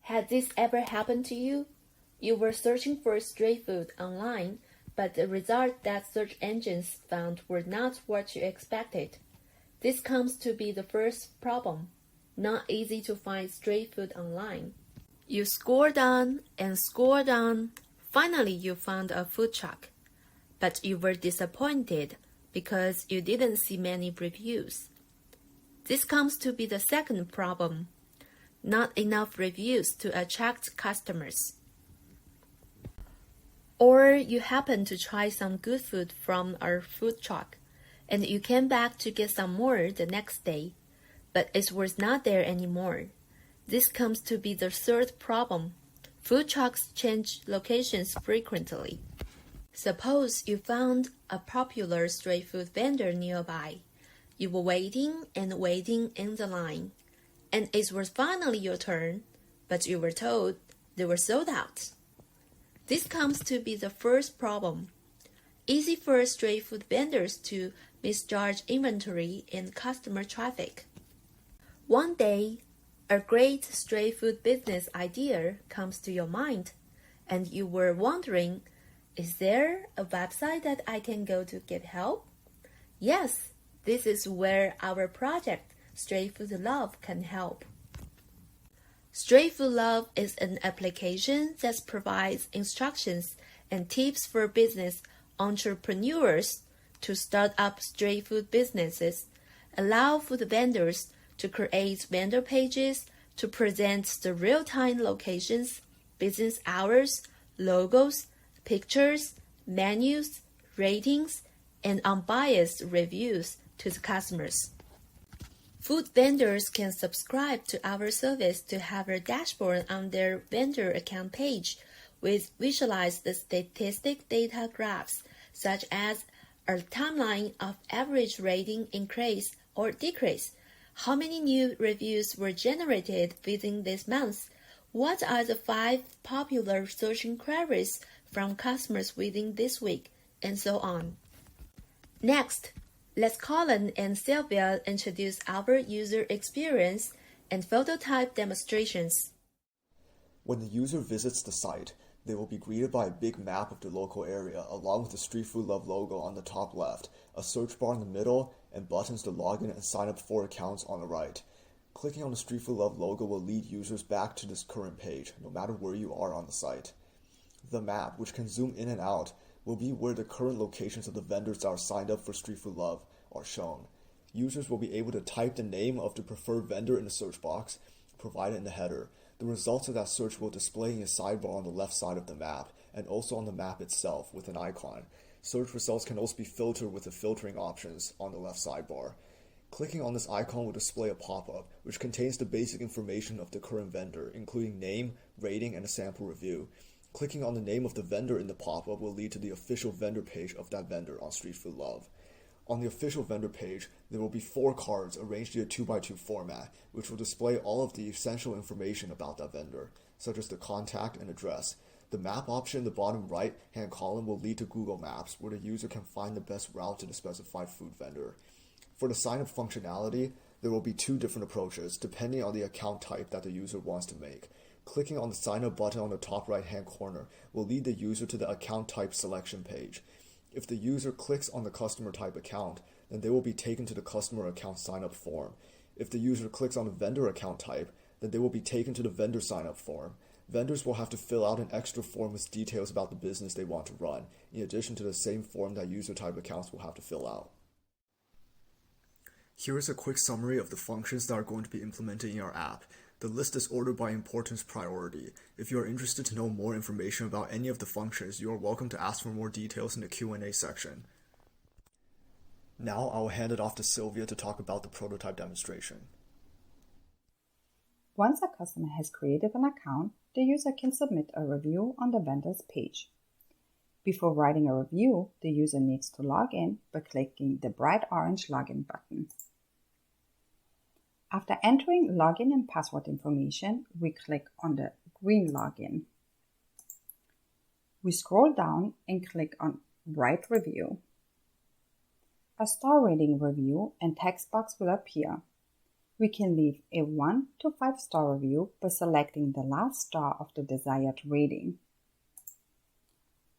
Has this ever happened to you? You were searching for street food online, but the results that search engines found were not what you expected. This comes to be the first problem. Not easy to find street food online. You scrolled on and scrolled on. Finally, you found a food truck. But you were disappointed because you didn't see many reviews. This comes to be the second problem. Not enough reviews to attract customers. Or you happen to try some good food from our food truck, and you came back to get some more the next day, but it was not there anymore. This comes to be the third problem. Food trucks change locations frequently. Suppose you found a popular street food vendor nearby. You were waiting and waiting in the line, and it was finally your turn, but you were told they were sold out. This comes to be the first problem. Easy for street food vendors to misjudge inventory and customer traffic. One day, a great street food business idea comes to your mind, and you were wondering, is there a website that I can go to get help? Yes, this is where our project, StreetFoodLove, can help. StreetFoodLove is an application that provides instructions and tips for business entrepreneurs to start up street food businesses, allow food vendors to create vendor pages to present the real-time locations, business hours, logos, pictures, menus, ratings, and unbiased reviews to the customers. Food vendors can subscribe to our service to have a dashboard on their vendor account page with visualized statistic data graphs, such as a timeline of average rating increase or decrease, how many new reviews were generated within this month, what are the 5 popular search inquiries from customers within this week, and so on. Next, let's Colin and Sylvia introduce our user experience and phototype demonstrations. When the user visits the site, they will be greeted by a big map of the local area along with the StreetFoodLove logo on the top left, a search bar in the middle, and buttons to log in and sign up for accounts on the right. Clicking on the StreetFoodLove logo will lead users back to this current page, no matter where you are on the site. The map, which can zoom in and out, will be where the current locations of the vendors that are signed up for StreetFoodLove are shown. Users will be able to type the name of the preferred vendor in the search box, provided in the header. The results of that search will display in a sidebar on the left side of the map, and also on the map itself with an icon. Search results can also be filtered with the filtering options on the left sidebar. Clicking on this icon will display a pop-up, which contains the basic information of the current vendor, including name, rating, and a sample review. Clicking on the name of the vendor in the pop-up will lead to the official vendor page of that vendor on StreetFoodLove. On the official vendor page, there will be 4 cards arranged in a 2x2 format, which will display all of the essential information about that vendor, such as the contact and address. The map option in the bottom right-hand column will lead to Google Maps, where the user can find the best route to the specified food vendor. For the sign-up functionality, there will be 2 different approaches, depending on the account type that the user wants to make. Clicking on the sign up button on the top right-hand corner will lead the user to the account type selection page. If the user clicks on the customer type account, then they will be taken to the customer account sign up form. If the user clicks on the vendor account type, then they will be taken to the vendor sign up form. Vendors will have to fill out an extra form with details about the business they want to run, in addition to the same form that user type accounts will have to fill out. Here is a quick summary of the functions that are going to be implemented in your app. The list is ordered by importance priority. If you are interested to know more information about any of the functions, you are welcome to ask for more details in the Q&A section. Now I will hand it off to Sylvia to talk about the prototype demonstration. Once a customer has created an account, the user can submit a review on the vendor's page. Before writing a review, the user needs to log in by clicking the bright orange login button. After entering login and password information, we click on the green login. We scroll down and click on Write Review. A star rating review and text box will appear. We can leave a 1 to 5 star review by selecting the last star of the desired rating.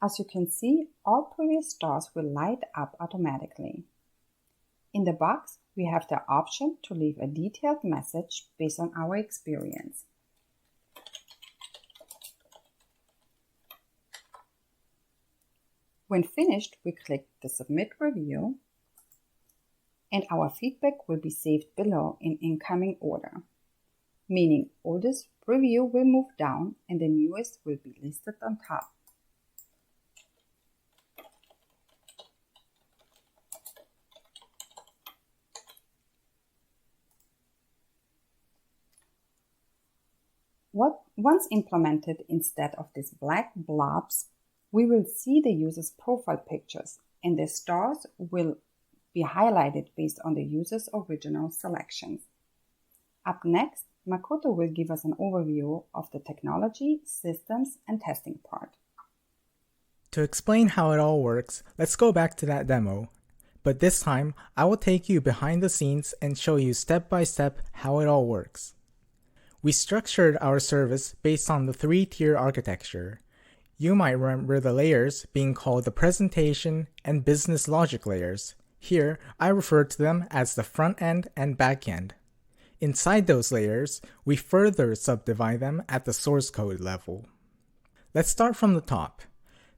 As you can see, all previous stars will light up automatically. In the box, we have the option to leave a detailed message based on our experience. When finished, we click the Submit Review, and our feedback will be saved below in incoming order, meaning oldest review will move down and the newest will be listed on top. Once implemented, instead of these black blobs, we will see the user's profile pictures, and the stars will be highlighted based on the user's original selections. Up next, Makoto will give us an overview of the technology, systems, and testing part. To explain how it all works, let's go back to that demo. But this time, I will take you behind the scenes and show you step by step how it all works. We structured our service based on the 3-tier architecture. You might remember the layers being called the presentation and business logic layers. Here, I refer to them as the front end and back end. Inside those layers, we further subdivide them at the source code level. Let's start from the top.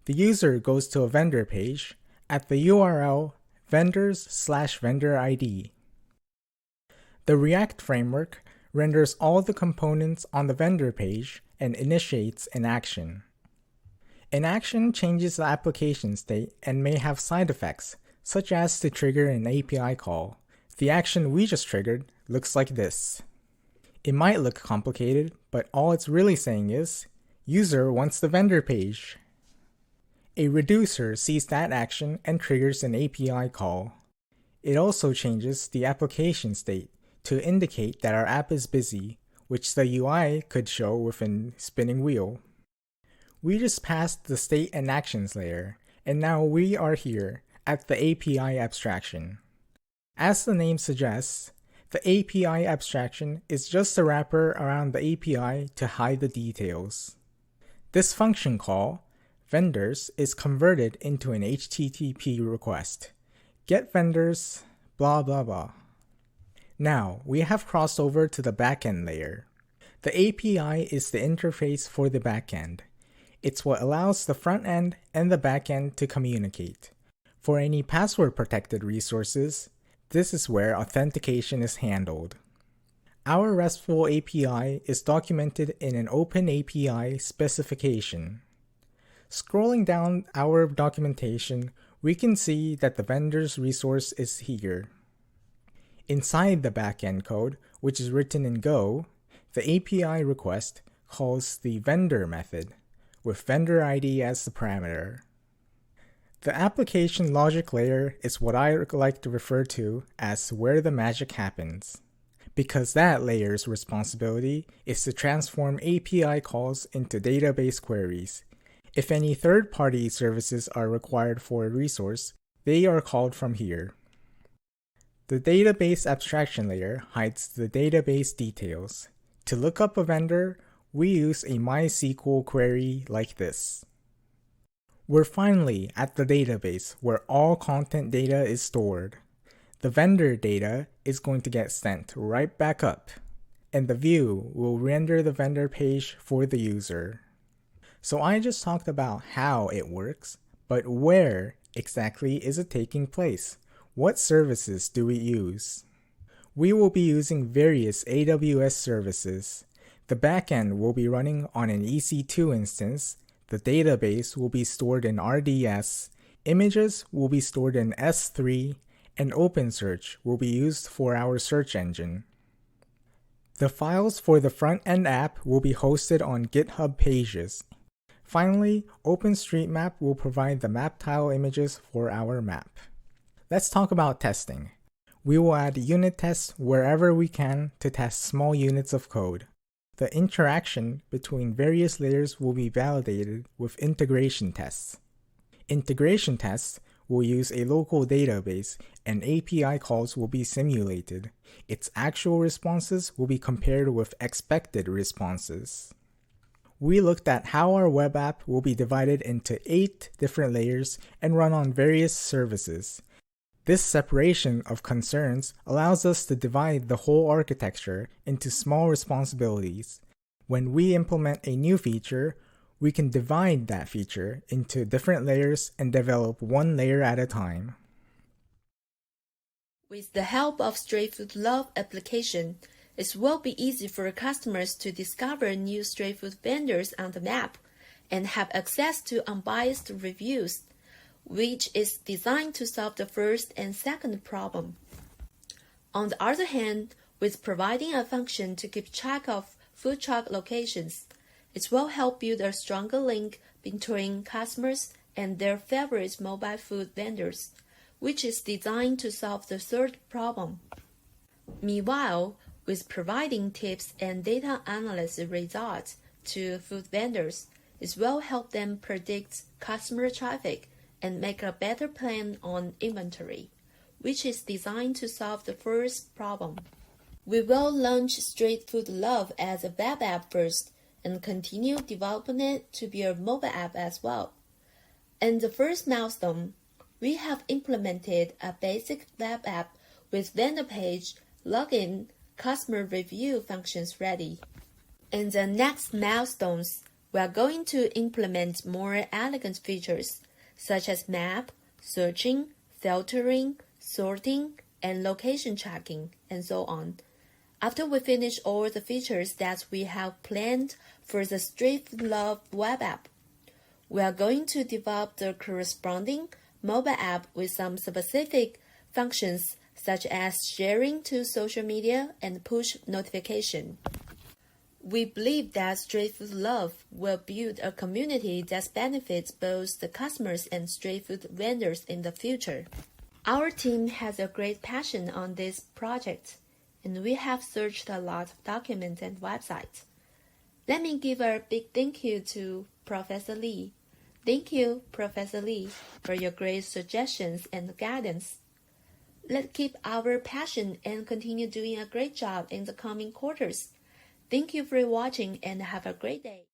The user goes to a vendor page at the URL vendors/vendor ID. The React framework renders all the components on the vendor page and initiates an action. An action changes the application state and may have side effects, such as to trigger an API call. The action we just triggered looks like this. It might look complicated, but all it's really saying is, user wants the vendor page. A reducer sees that action and triggers an API call. It also changes the application state to indicate that our app is busy, which the UI could show with a spinning wheel. We just passed the state and actions layer, and now we are here at the API abstraction. As the name suggests, the API abstraction is just a wrapper around the API to hide the details. This function call, vendors, is converted into an HTTP request. Get vendors, blah blah blah. Now, we have crossed over to the backend layer. The API is the interface for the backend. It's what allows the front end and the backend to communicate. For any password-protected resources, this is where authentication is handled. Our RESTful API is documented in an Open API specification. Scrolling down our documentation, we can see that the vendor's resource is here. Inside the backend code, which is written in Go, the API request calls the vendor method, with vendor ID as the parameter. The application logic layer is what I like to refer to as where the magic happens, because that layer's responsibility is to transform API calls into database queries. If any third-party services are required for a resource, they are called from here. The database abstraction layer hides the database details. To look up a vendor, we use a MySQL query like this. We're finally at the database where all content data is stored. The vendor data is going to get sent right back up, and the view will render the vendor page for the user. So I just talked about how it works, but where exactly is it taking place? What services do we use? We will be using various AWS services. The backend will be running on an EC2 instance, the database will be stored in RDS, images will be stored in S3, and OpenSearch will be used for our search engine. The files for the front-end app will be hosted on GitHub pages. Finally, OpenStreetMap will provide the map tile images for our map. Let's talk about testing. We will add unit tests wherever we can to test small units of code. The interaction between various layers will be validated with integration tests. Integration tests will use a local database and API calls will be simulated. Its actual responses will be compared with expected responses. We looked at how our web app will be divided into 8 different layers and run on various services. This separation of concerns allows us to divide the whole architecture into small responsibilities. When we implement a new feature, we can divide that feature into different layers and develop one layer at a time. With the help of StreetFoodLove application, it will be easy for customers to discover new street food vendors on the map and have access to unbiased reviews, which is designed to solve the first and second problem. On the other hand, with providing a function to keep track of food truck locations, it will help build a stronger link between customers and their favorite mobile food vendors, which is designed to solve the third problem. Meanwhile, with providing tips and data analysis results to food vendors, it will help them predict customer traffic and make a better plan on inventory, which is designed to solve the first problem. We will launch StreetFoodLove as a web app first and continue developing it to be a mobile app as well. In the first milestone, we have implemented a basic web app with vendor page, login, customer review functions ready. In the next milestones, we are going to implement more elegant features such as map, searching, filtering, sorting, and location tracking, and so on. After we finish all the features that we have planned for the StreetFoodLove web app, we are going to develop the corresponding mobile app with some specific functions such as sharing to social media and push notification. We believe that StreetFoodLove will build a community that benefits both the customers and street food vendors in the future. Our team has a great passion on this project, and we have searched a lot of documents and websites. Let me give a big thank you to Professor Lee. Thank you, Professor Lee, for your great suggestions and guidance. Let's keep our passion and continue doing a great job in the coming quarters. Thank you for watching and have a great day.